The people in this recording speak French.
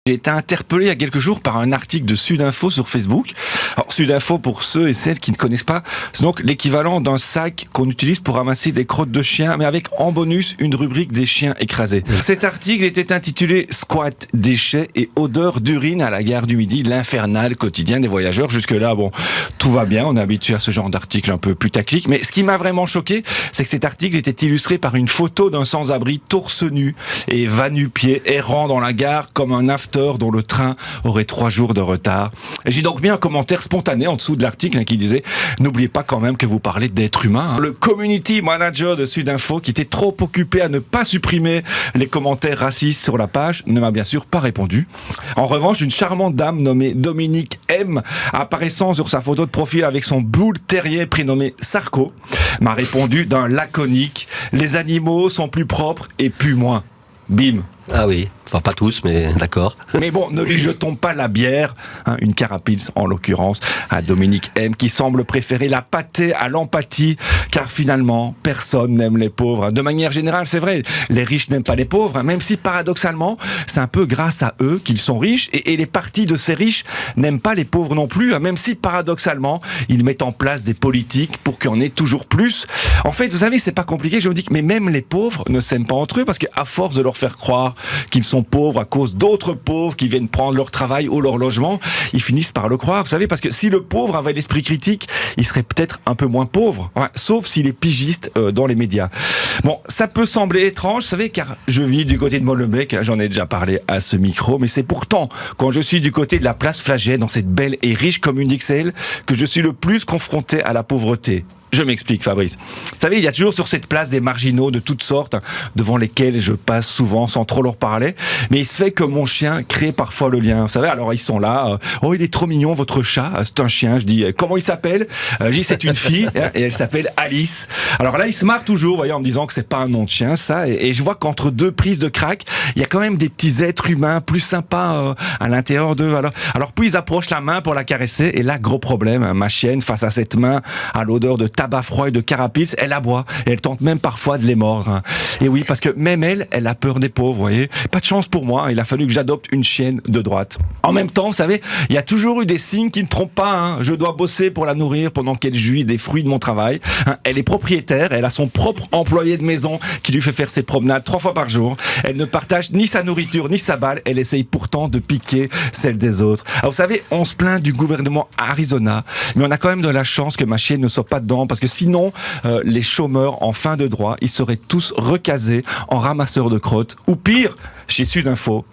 J'ai été interpellé il y a quelques jours par un article de Sudinfo sur Facebook. Alors Sudinfo, pour ceux et celles qui ne connaissent pas, c'est donc l'équivalent d'un sac qu'on utilise pour ramasser des crottes de chiens, mais avec en bonus une rubrique des chiens écrasés. Cet article était intitulé « Squat, déchets et odeur d'urine à la gare du Midi, l'infernal quotidien des voyageurs ». Jusque-là, bon, tout va bien, on est habitué à ce genre d'article un peu putaclic. Mais ce qui m'a vraiment choqué, c'est que cet article était illustré par une photo d'un sans-abri torse nu et va-nu-pied errant dans la gare comme un after dont le train aurait 3 jours de retard. Et j'ai donc mis un commentaire spontané en dessous de l'article qui disait « N'oubliez pas quand même que vous parlez d'êtres humains ». Le community manager de Sudinfo, qui était trop occupé à ne pas supprimer les commentaires racistes sur la page, ne m'a bien sûr pas répondu. En revanche, une charmante dame nommée Dominique M, apparaissant sur sa photo de profil avec son Bull Terrier prénommé Sarko, m'a répondu d'un laconique « Les animaux sont plus propres et puent moins ». Bim. Ah oui, enfin pas tous, mais d'accord. Mais bon, ne lui jetons pas la bière, une Carapils en l'occurrence, à Dominique M, qui semble préférer la pâtée à l'empathie, car finalement, personne n'aime les pauvres. De manière générale, c'est vrai, les riches n'aiment pas les pauvres, même si paradoxalement, c'est un peu grâce à eux qu'ils sont riches, et les partis de ces riches n'aiment pas les pauvres non plus, même si paradoxalement, ils mettent en place des politiques pour qu'il y en ait toujours plus. En fait, vous savez, c'est pas compliqué, je me dis que mais même les pauvres ne s'aiment pas entre eux, parce qu'à force de leur faire croire qu'ils sont pauvres à cause d'autres pauvres qui viennent prendre leur travail ou leur logement, ils finissent par le croire, vous savez, parce que si le pauvre avait l'esprit critique, il serait peut-être un peu moins pauvre, sauf s'il est pigiste dans les médias. Bon, ça peut sembler étrange, vous savez, car je vis du côté de Molenbeek, j'en ai déjà parlé à ce micro, mais c'est pourtant quand je suis du côté de la place Flagey, dans cette belle et riche commune d'Ixelles, que je suis le plus confronté à la pauvreté. Je m'explique, Fabrice. Vous savez, il y a toujours sur cette place des marginaux de toutes sortes, devant lesquels je passe souvent sans trop leur parler. Mais il se fait que mon chien crée parfois le lien. Vous savez, alors ils sont là. Oh, il est trop mignon, votre chat. C'est un chien. Je dis, comment il s'appelle? Je dis, c'est une fille, et elle s'appelle Alice. Alors là, il se marre toujours, vous voyez, en me disant que c'est pas un nom de chien, ça. Et je vois qu'entre deux prises de crack, il y a quand même des petits êtres humains plus sympas à l'intérieur d'eux. Alors puis ils approchent la main pour la caresser. Et là, gros problème. Ma chienne, face à cette main, à l'odeur de tabac froid et de Carapils, elle aboie et elle tente même parfois de les mordre. Et oui, parce que même elle a peur des pauvres, vous voyez. Pas de chance pour moi, il a fallu que j'adopte une chienne de droite. En même temps, vous savez, il y a toujours eu des signes qui ne trompent pas. Je dois bosser pour la nourrir pendant qu'elle jouit des fruits de mon travail. Elle est propriétaire, elle a son propre employé de maison qui lui fait faire ses promenades 3 fois par jour. Elle ne partage ni sa nourriture ni sa balle, elle essaye pourtant de piquer celle des autres. Alors vous savez, on se plaint du gouvernement Arizona, mais on a quand même de la chance que ma chienne ne soit pas dedans, parce que sinon, les chômeurs en fin de droit, ils seraient tous recasés en ramasseurs de crottes, ou pire, chez Sudinfo,